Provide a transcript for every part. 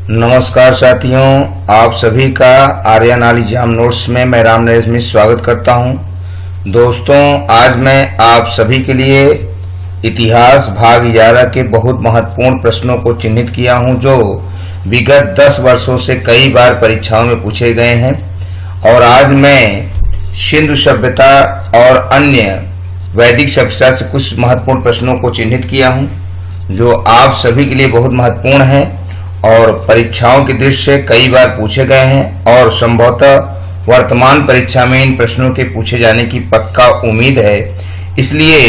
नमस्कार साथियों, आप सभी का आर्यन आल एग्जाम नोट्स में मैं राम नरेश मिश्र स्वागत करता हूं। दोस्तों, आज मैं आप सभी के लिए इतिहास भाग 11 के बहुत महत्वपूर्ण प्रश्नों को चिन्हित किया हूं जो विगत 10 वर्षों से कई बार परीक्षाओं में पूछे गए हैं। और आज मैं सिंधु सभ्यता और अन्य वैदिक सभ्यता से कुछ महत्वपूर्ण प्रश्नों को चिन्हित किया हूं जो आप सभी के लिए बहुत महत्वपूर्ण हैं और परीक्षाओं की दृष्टि से कई बार पूछे गए हैं और संभवतः वर्तमान परीक्षा में इन प्रश्नों के पूछे जाने की पक्का उम्मीद है। इसलिए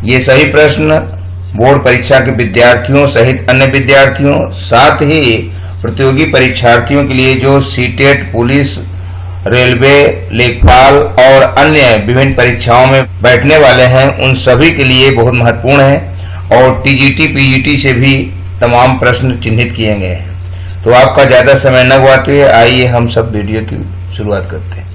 ये सही प्रश्न बोर्ड परीक्षा के विद्यार्थियों सहित अन्य विद्यार्थियों, साथ ही प्रतियोगी परीक्षार्थियों के लिए जो सीटेट, पुलिस, रेलवे, लेखपाल और अन्य विभिन्न परीक्षाओं में बैठने वाले हैं, उन सभी के लिए बहुत महत्वपूर्ण है। और टीजीटी, पीजीटी से भी तमाम प्रश्न चिन्हित किए गए हैं। तो आपका ज्यादा समय न गवाते हुए आइए हम सब वीडियो की शुरुआत करते हैं।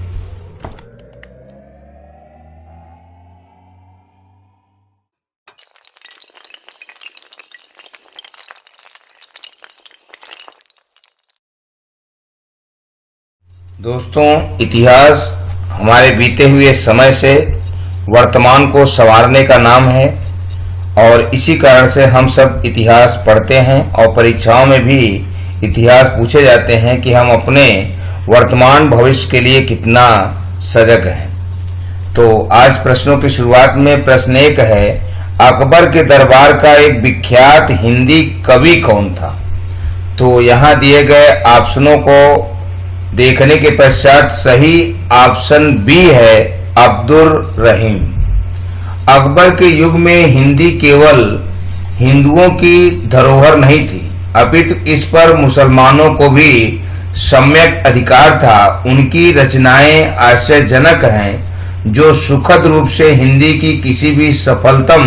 दोस्तों, इतिहास हमारे बीते हुए समय से वर्तमान को संवारने का नाम है और इसी कारण से हम सब इतिहास पढ़ते हैं और परीक्षाओं में भी इतिहास पूछे जाते हैं कि हम अपने वर्तमान भविष्य के लिए कितना सजग हैं। तो आज प्रश्नों की शुरुआत में प्रश्न एक है, अकबर के दरबार का एक विख्यात हिंदी कवि कौन था? तो यहाँ दिए गए ऑप्शनों को देखने के पश्चात सही ऑप्शन बी है, अब्दुर रहीम। अकबर के युग में हिंदी केवल हिंदुओं की धरोहर नहीं थी, अपितु इस पर मुसलमानों को भी सम्यक अधिकार था। उनकी रचनाएं आश्चर्यजनक हैं जो सुखद रूप से हिंदी की किसी भी सफलतम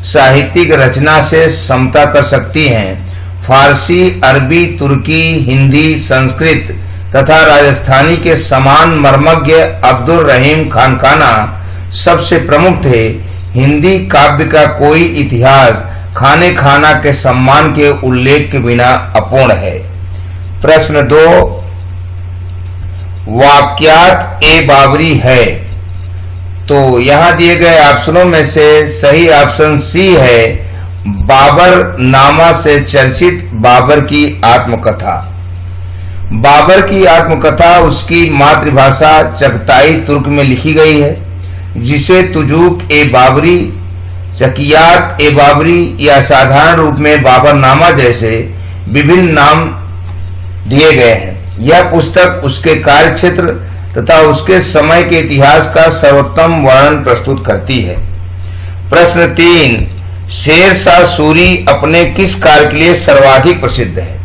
साहित्यिक रचना से समता कर सकती हैं। फारसी, अरबी, तुर्की, हिंदी, संस्कृत तथा राजस्थानी के समान मर्मज्ञ अब्दुर रहीम खानकाना सबसे प्रमुख थे। हिंदी काव्य का कोई इतिहास खाने खाना के सम्मान के उल्लेख के बिना अपूर्ण है। प्रश्न 2, वाक्यात ए बाबरी है? तो यहाँ दिए गए ऑप्शनों में से सही ऑप्शन सी है, बाबर नामा से चर्चित बाबर की आत्मकथा। बाबर की आत्मकथा उसकी मातृभाषा चगताई तुर्क में लिखी गई है, जिसे तुजूक ए बाबरी, चकियात ए बाबरी या साधारण रूप में बाबरनामा जैसे विभिन्न नाम दिए गए हैं। यह पुस्तक उसके कार्यक्षेत्र तथा उसके समय के इतिहास का सर्वोत्तम वर्णन प्रस्तुत करती है। प्रश्न 3, शेर शाह सूरी अपने किस कार्य के लिए सर्वाधिक प्रसिद्ध है?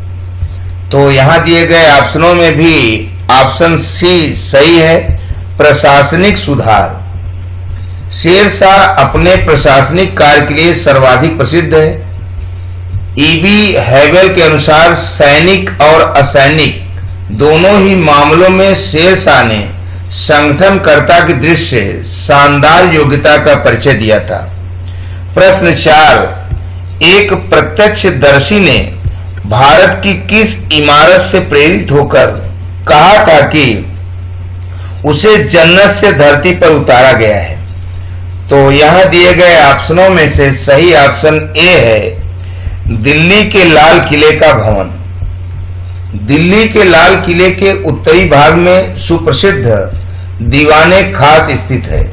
तो यहाँ दिए गए ऑप्शनों में भी ऑप्शन सी सही है, प्रशासनिक सुधार। शेर शाह अपने प्रशासनिक कार्य के लिए सर्वाधिक प्रसिद्ध है। ईबी हैवेल के अनुसार सैनिक और असैनिक दोनों ही मामलों में शेर शाह ने संगठनकर्ता की दृष्टि से शानदार योग्यता का परिचय दिया था। प्रश्न 4, एक प्रत्यक्षदर्शी ने भारत की किस इमारत से प्रेरित होकर कहा था कि उसे जन्नत से धरती पर उतारा गया है? तो यहाँ दिए गए ऑप्शनों में से सही ऑप्शन ए है, दिल्ली के लाल किले का भवन। दिल्ली के लाल किले के उत्तरी भाग में सुप्रसिद्ध दीवाने खास स्थित है।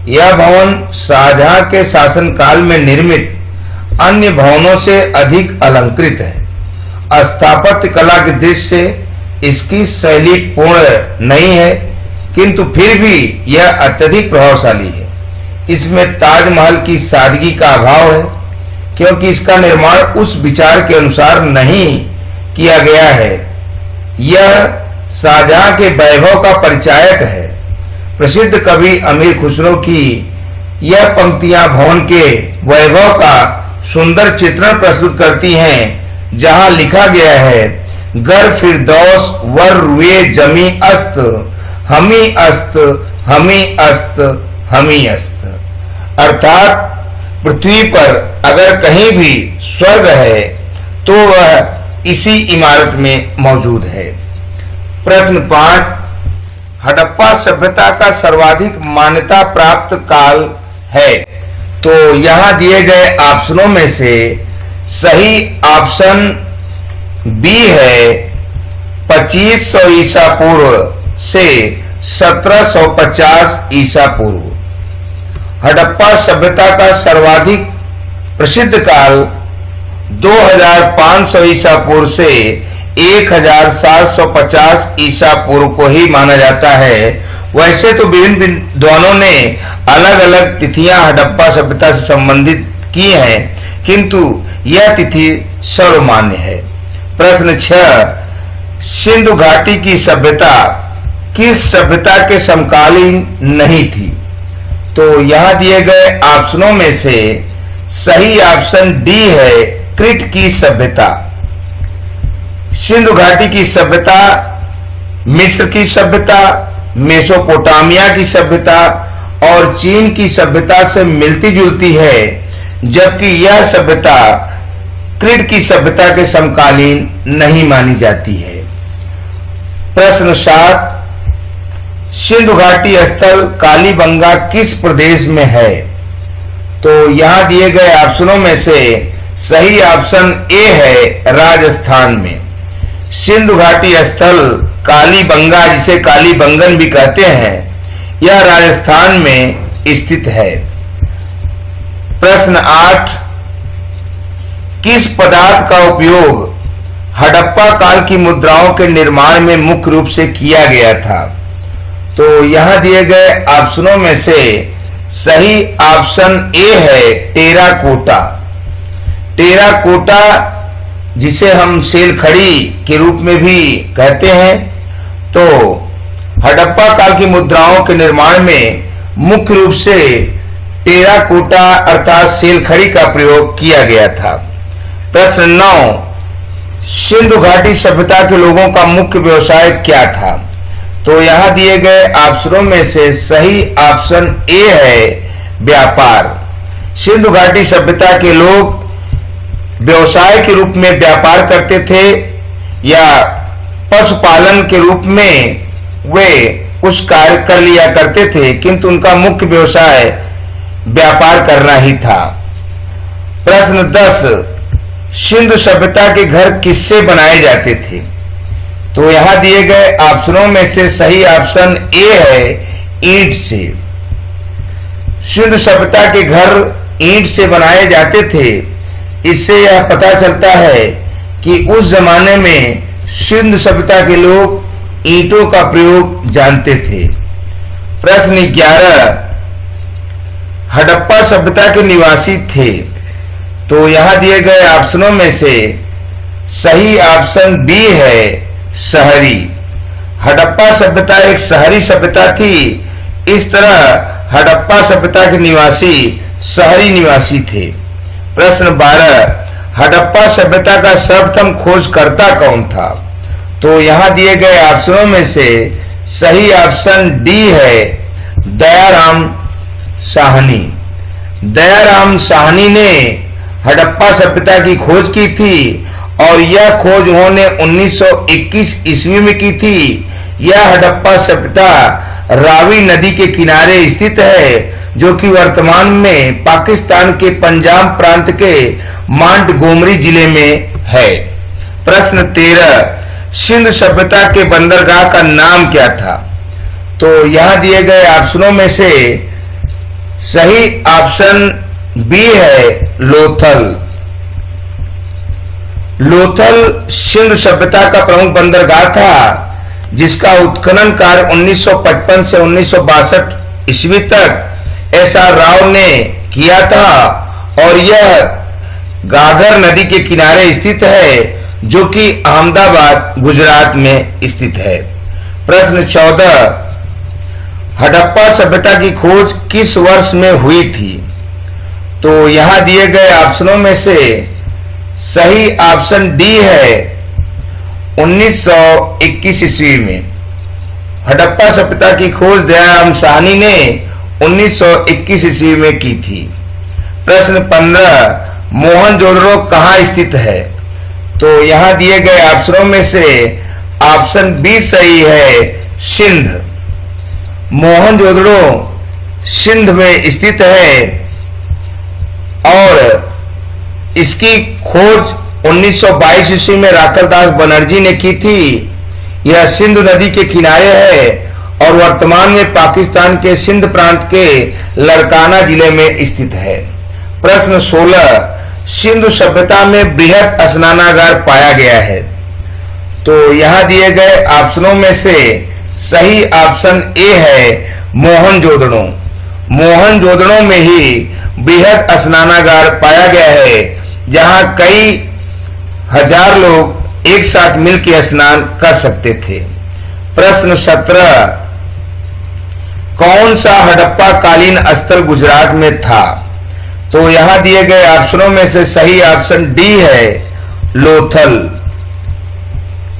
यह भवन शाहजहां के शासनकाल में निर्मित अन्य भवनों से अधिक अलंकृत है। स्थापत्य कला की दृष्टि से इसकी शैली पूर्ण नहीं है, किंतु फिर भी यह अत्यधिक प्रभावशाली है। इसमें ताजमहल की सादगी का अभाव है, क्योंकि इसका निर्माण उस विचार के अनुसार नहीं किया गया है। यह शाहजहां के वैभव का परिचायक है। प्रसिद्ध कवि अमीर खुसरो की यह पंक्तियां भवन के वैभव का सुंदर चित्रण प्रस्तुत करती हैं, जहां लिखा गया है, गर फिरदौस वर रुए जमी अस्त, हमी अस्त, हमी अस्त, हमी अस्त। अर्थात पृथ्वी पर अगर कहीं भी स्वर्ग है तो वह इसी इमारत में मौजूद है। प्रश्न 5, हड़प्पा सभ्यता का सर्वाधिक मान्यता प्राप्त काल है। तो यहां दिए गए ऑप्शनों में से सही ऑप्शन बी है 2500 ईसा पूर्व से 1750 ईसा पूर्व। हड़प्पा सभ्यता का सर्वाधिक प्रसिद्ध काल 2500 ईसा पूर्व से 1750 ईसा पूर्व को ही माना जाता है। वैसे तो विभिन्न विद्वानों ने अलग अलग तिथियां हड़प्पा सभ्यता से संबंधित की हैं, किंतु यह तिथि सर्वमान्य है। प्रश्न 6, सिंधु घाटी की सभ्यता किस सभ्यता के समकालीन नहीं थी। तो यहां दिए गए ऑप्शनों में से सही ऑप्शन डी है क्रीट की सभ्यता। सिंधु घाटी की सभ्यता मिस्र की सभ्यता, मेसोपोटामिया की सभ्यता और चीन की सभ्यता से मिलती जुलती है, जबकि यह सभ्यता क्रीट की सभ्यता के समकालीन नहीं मानी जाती है। प्रश्न 7, सिंधु घाटी स्थल कालीबंगा किस प्रदेश में है। तो यहां दिए गए ऑप्शनों में से सही ऑप्शन ए है राजस्थान में। सिंधु घाटी स्थल कालीबंगा, जिसे कालीबंगन भी कहते हैं, यह राजस्थान में स्थित है। प्रश्न 8, किस पदार्थ का उपयोग हड़प्पा काल की मुद्राओं के निर्माण में मुख्य रूप से किया गया था। तो यहां दिए गए ऑप्शनों में से सही ऑप्शन ए है टेराकोटा। टेराकोटा, जिसे हम सेलखड़ी के रूप में भी कहते हैं, तो हड़प्पा काल की मुद्राओं के निर्माण में मुख्य रूप से टेराकोटा अर्थात सेलखड़ी का प्रयोग किया गया था। प्रश्न 9, सिंधु घाटी सभ्यता के लोगों का मुख्य व्यवसाय क्या था। तो यहां दिए गए ऑप्शनों में से सही ऑप्शन ए है व्यापार। सिंधु घाटी सभ्यता के लोग व्यवसाय के रूप में व्यापार करते थे या पशुपालन के रूप में वे कुछ कार्य कर लिया करते थे, किंतु उनका मुख्य व्यवसाय व्यापार करना ही था। प्रश्न 10, सिंधु सभ्यता के घर किससे बनाए जाते थे। तो यहां दिए गए ऑप्शनों में से सही ऑप्शन ए है ईंट से। सिंधु सभ्यता के घर ईंट से बनाए जाते थे। इससे यह पता चलता है कि उस जमाने में सिंधु सभ्यता के लोग ईंटों का प्रयोग जानते थे। प्रश्न 11, हड़प्पा सभ्यता के निवासी थे। तो यहां दिए गए ऑप्शनों में से सही ऑप्शन बी है शहरी। हड़प्पा सभ्यता एक शहरी सभ्यता थी। इस तरह हड़प्पा सभ्यता के निवासी शहरी निवासी थे। प्रश्न 12, हड़प्पा सभ्यता का सर्वप्रथम खोजकर्ता कौन था। तो यहां दिए गए ऑप्शनों में से सही ऑप्शन डी है दयाराम साहनी। दयाराम साहनी ने हड़प्पा सभ्यता की खोज की थी और यह खोज उन्होंने 1921 ईस्वी में की थी। यह हड़प्पा सभ्यता रावी नदी के किनारे स्थित है, जो कि वर्तमान में पाकिस्तान के पंजाब प्रांत के मांटगोमरी जिले में है। प्रश्न 13, सिंधु सभ्यता के बंदरगाह का नाम क्या था। तो यहां दिए गए ऑप्शनों में से सही ऑप्शन बी है लोथल। लोथल सिंधु सभ्यता का प्रमुख बंदरगाह था, जिसका उत्खनन कार्य 1955 से 1962 ईस्वी तक एसआर राव ने किया था और यह गागर नदी के किनारे स्थित है, जो कि अहमदाबाद गुजरात में स्थित है। प्रश्न 14, हड़प्पा सभ्यता की खोज किस वर्ष में हुई थी। तो यहां दिए गए ऑप्शनों में से सही ऑप्शन डी है 1921 ईस्वी में। हड़प्पा सभ्यता की खोज दयाराम साहनी ने 1921 ईस्वी में की थी। प्रश्न 15, मोहनजोदड़ो कहां स्थित है। तो यहां दिए गए ऑप्शनों में से ऑप्शन बी सही है, सिंध। मोहनजोदड़ो सिंध में स्थित है और इसकी खोज 1922 ईस्वी में राखलदास बनर्जी ने की थी। यह सिंधु नदी के किनारे है और वर्तमान में पाकिस्तान के सिंध प्रांत के लड़काना जिले में स्थित है। प्रश्न 16, सिंधु सभ्यता में बृहद स्नानागार पाया गया है। तो यहां दिए गए ऑप्शनों में से सही ऑप्शन ए है, मोहनजोदड़ो। मोहनजोदड़ो में ही बृहद स्नानागार पाया गया है, जहां कई हजार लोग एक साथ मिलकर स्नान कर सकते थे। प्रश्न 17, कौन सा हड़प्पा कालीन स्थल गुजरात में था? तो यहां दिए गए ऑप्शनों में से सही ऑप्शन डी है, लोथल।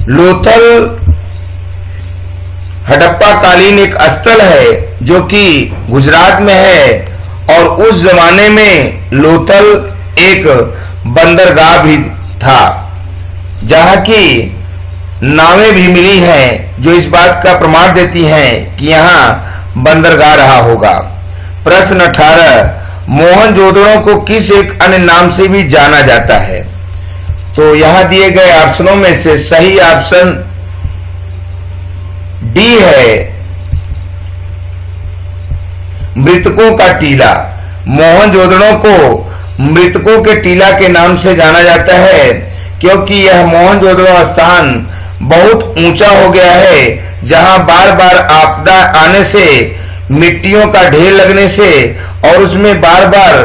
लोथल हड़प्पा कालीन एक स्थल है जो कि गुजरात में है और उस जमाने में लोथल एक बंदरगाह भी था, जहां की नावें भी मिली हैं जो इस बात का प्रमाण देती हैं कि यहां बंदरगाह रहा होगा। प्रश्न 18, मोहनजोदड़ो को किस एक अन्य नाम से भी जाना जाता है? तो यहां दिए गए ऑप्शनों में से सही ऑप्शन डी है, मृतकों का टीला। मोहनजोदड़ो को मृतकों के टीला के नाम से जाना जाता है क्योंकि यह मोहनजोदड़ो स्थान बहुत ऊंचा हो गया है, जहां बार बार आपदा आने से, मिट्टियों का ढेर लगने से और उसमें बार बार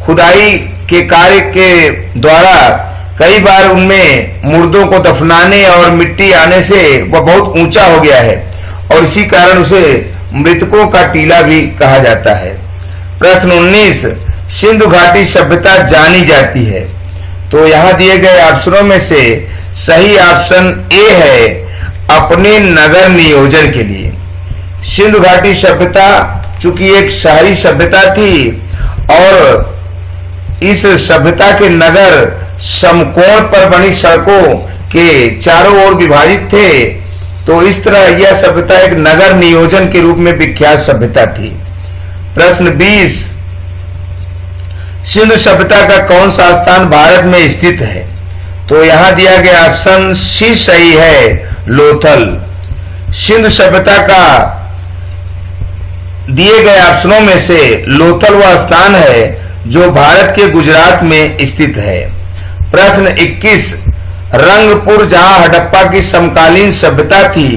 खुदाई के कार्य के द्वारा कई बार उनमें मुर्दों को दफनाने और मिट्टी आने से वह बहुत ऊंचा हो गया है और इसी कारण उसे मृतकों का टीला भी कहा जाता है। प्रश्न 19, सिंधु घाटी सभ्यता जानी जाती है। तो यहां दिए गए ऑप्शनों में से सही ऑप्शन ए है, अपने नगर नियोजन के लिए। सिंधु घाटी सभ्यता चूंकि एक शहरी सभ्यता थी और इस सभ्यता के नगर समकोण पर बनी सड़कों के चारों ओर विभाजित थे, तो इस तरह यह सभ्यता एक नगर नियोजन के रूप में विख्यात सभ्यता थी। प्रश्न 20, सिंधु सभ्यता का कौन सा स्थान भारत में स्थित है? तो यहां दिया गया ऑप्शन सी सही है, लोथल। सिंधु सभ्यता का दिए गए ऑप्शनों में से लोथल वह स्थान है जो भारत के गुजरात में स्थित है। प्रश्न 21, रंगपुर जहां हड़प्पा की समकालीन सभ्यता थी,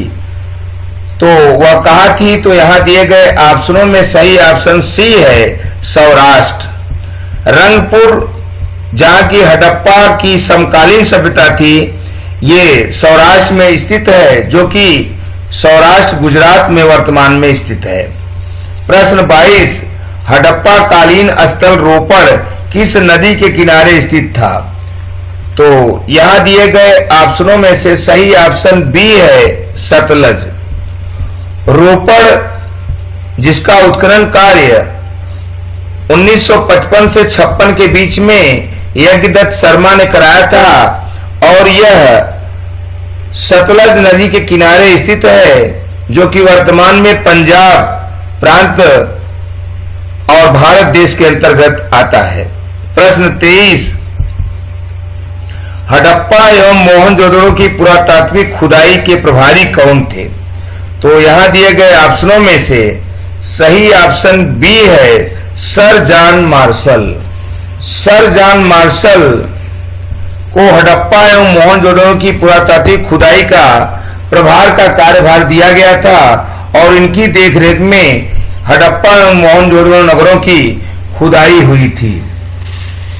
तो वह कहां थी? तो यहां दिए गए ऑप्शनों में सही ऑप्शन सी है, सौराष्ट्र। रंगपुर जहां की हड़प्पा की समकालीन सभ्यता थी, ये सौराष्ट्र में स्थित है, जो कि सौराष्ट्र गुजरात में वर्तमान में स्थित है। प्रश्न 22, हड़प्पा कालीन स्थल रोपड़ किस नदी के किनारे स्थित था? तो यहां दिए गए ऑप्शनों में से सही ऑप्शन बी है, सतलज। रोपड़ जिसका उत्खनन कार्य 1955 से 56 के बीच में यज्ञदत्त शर्मा ने कराया था और यह सतलज नदी के किनारे स्थित है, जो कि वर्तमान में पंजाब प्रांत और भारत देश के अंतर्गत आता है। प्रश्न 23, हड़प्पा एवं मोहनजोदड़ो की पुरातात्विक खुदाई के प्रभारी कौन थे? तो यहां दिए गए ऑप्शनों में से सही ऑप्शन बी है, sir John Marshall. Sir John Marshall को हड़प्पा एवं मोहनजोदड़ो की पुरातात्विक खुदाई का प्रभार का कार्यभार दिया गया था और इनकी देखरेख में हड़प्पा एवं मोहनजोदड़ो नगरों की खुदाई हुई थी।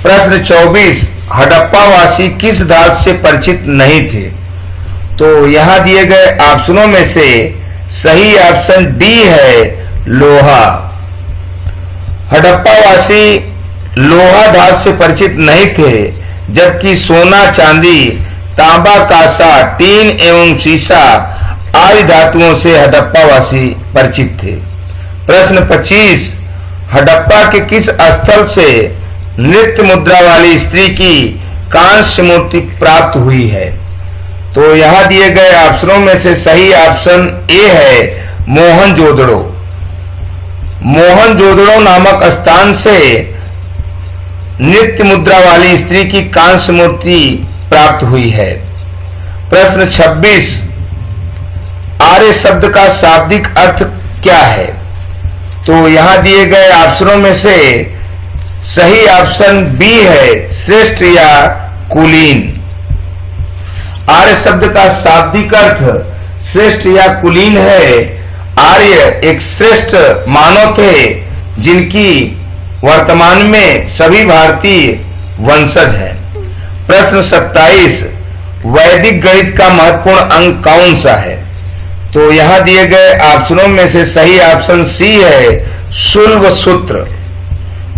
प्रश्न 24, हड़प्पा वासी किस धातु से परिचित नहीं थे? तो यहां दिए गए ऑप्शनों में से सही ऑप्शन डी है, लोहा। हड़प्पा वासी लोहा धातु से परिचित नहीं थे, जबकि सोना, चांदी, तांबा, कांसा, टीन एवं सीसा आदि धातुओं से हड़प्पा वासी परिचित थे। प्रश्न 25, हड़प्पा के किस स्थल से नृत्य मुद्रा वाली स्त्री की कांस्य मूर्ति प्राप्त हुई है। तो यहां दिए गए ऑप्शनों में से सही ऑप्शन ए है मोहनजोदड़ो। मोहनजोदड़ो नामक स्थान से नृत्य मुद्रा वाली स्त्री की कांस्य मूर्ति प्राप्त हुई है। प्रश्न 26, आर्य शब्द का शाब्दिक अर्थ क्या है? तो यहां दिए गए ऑप्शनों में से सही ऑप्शन बी है श्रेष्ठ या कुलीन। आर्य शब्द का शाब्दिक अर्थ श्रेष्ठ या कुलीन है। आर्य एक श्रेष्ठ मानव थे जिनकी वर्तमान में सभी भारतीय वंशज हैं। प्रश्न 27, वैदिक गणित का महत्वपूर्ण अंग कौन सा है? तो यहां दिए गए ऑप्शनों में से सही ऑप्शन सी है शुल्ब सूत्र।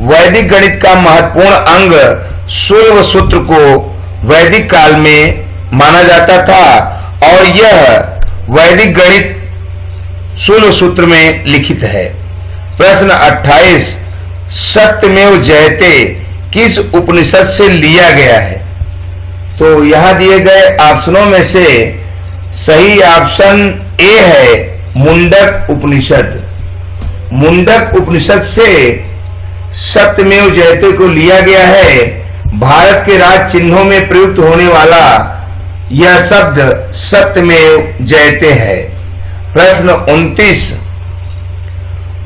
वैदिक गणित का महत्वपूर्ण अंग शुल्ब सूत्र को वैदिक काल में माना जाता था और यह वैदिक गणित शुल्ब सूत्र में लिखित है। प्रश्न 28, सत्यमेव जयते किस उपनिषद से लिया गया है? तो यहां दिए गए ऑप्शनों में से सही ऑप्शन ए है मुंडक उपनिषद। मुंडक उपनिषद से सत्यमेव जयते को लिया गया है। भारत के राज चिन्हों में प्रयुक्त होने वाला यह शब्द सत्यमेव जयते है। प्रश्न 29,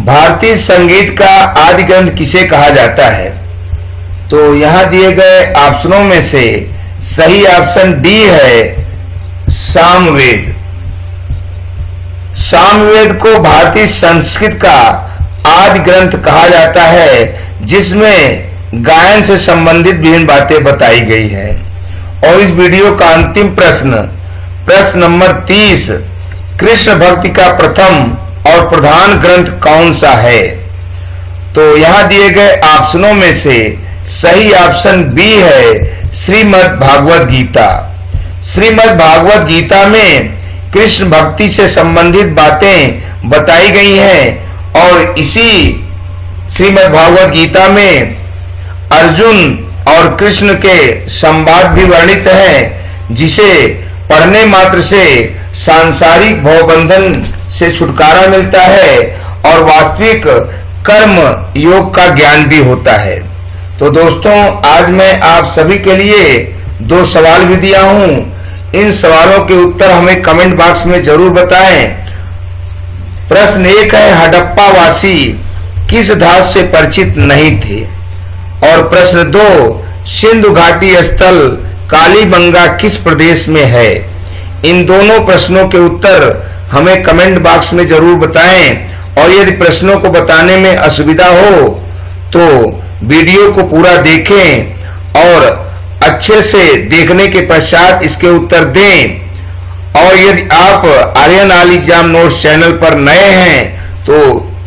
भारतीय संगीत का आदि ग्रंथ किसे कहा जाता है? तो यहां दिए गए ऑप्शनों में से सही ऑप्शन डी है सामवेद। सामवेद को भारतीय संस्कृत का आदि ग्रंथ कहा जाता है जिसमें गायन से संबंधित विभिन्न बातें बताई गई है। और इस वीडियो का अंतिम प्रश्न नंबर 30, कृष्ण भक्ति का प्रथम और प्रधान ग्रंथ कौन सा है? तो यहां दिए गए ऑप्शनों में से सही ऑप्शन बी है श्रीमद् भागवत गीता। श्रीमद् भागवत गीता में कृष्ण भक्ति से संबंधित बातें बताई गई हैं और इसी श्रीमद् भागवत गीता में अर्जुन और कृष्ण के संवाद भी वर्णित हैं जिसे पढ़ने मात्र से सांसारिक भवबंधन से छुटकारा मिलता है और वास्तविक कर्म योग का ज्ञान भी होता है। तो दोस्तों, आज मैं आप सभी के लिए 2 सवाल भी दिया हूं। इन सवालों के उत्तर हमें कमेंट बॉक्स में जरूर बताएं। प्रश्न 1 है हड़प्पा वासी किस धातु से परिचित नहीं थे? और प्रश्न 2, सिंधु घाटी स्थल कालीबंगा किस प्रदेश में है? इन दोनों प्रश्नों के उत्तर हमें कमेंट बॉक्स में जरूर बताएं और यदि प्रश्नों को बताने में असुविधा हो तो वीडियो को पूरा देखें और अच्छे से देखने के पश्चात इसके उत्तर दें। और यदि आप Aryan all exam notes channel पर नए हैं तो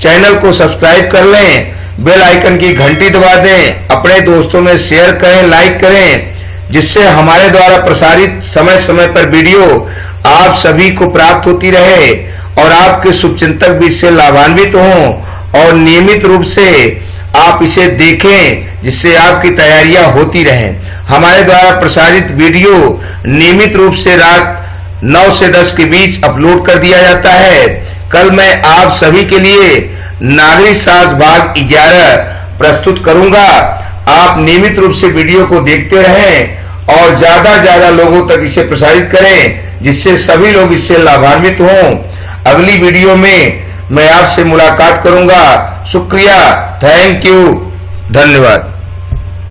चैनल को सब्सक्राइब कर लें, बेल आइकन की घंटी दबा दें, अपने दोस्तों में शेयर करें, लाइक करें, जिससे हमारे द्वारा प्रसारित समय समय पर वीडियो आप सभी को प्राप्त होती रहे और आपके शुभचिंतक भी इससे लाभान्वित हों और नियमित रूप से आप इसे देखें जिससे आपकी तैयारियां होती रहें। हमारे द्वारा प्रसारित वीडियो नियमित रूप से रात 9 से 10 के बीच अपलोड कर दिया जाता है। कल मैं आप सभी के लिए नागरिक शास्त्र भाग 11 प्रस्तुत करूंगा। आप नियमित रूप से वीडियो को देखते रहें और ज्यादा लोगों तक इसे प्रसारित करें जिससे सभी लोग इससे लाभान्वित हों। अगली वीडियो में मैं आपसे मुलाकात करूंगा। शुक्रिया, थैंक यू, धन्यवाद।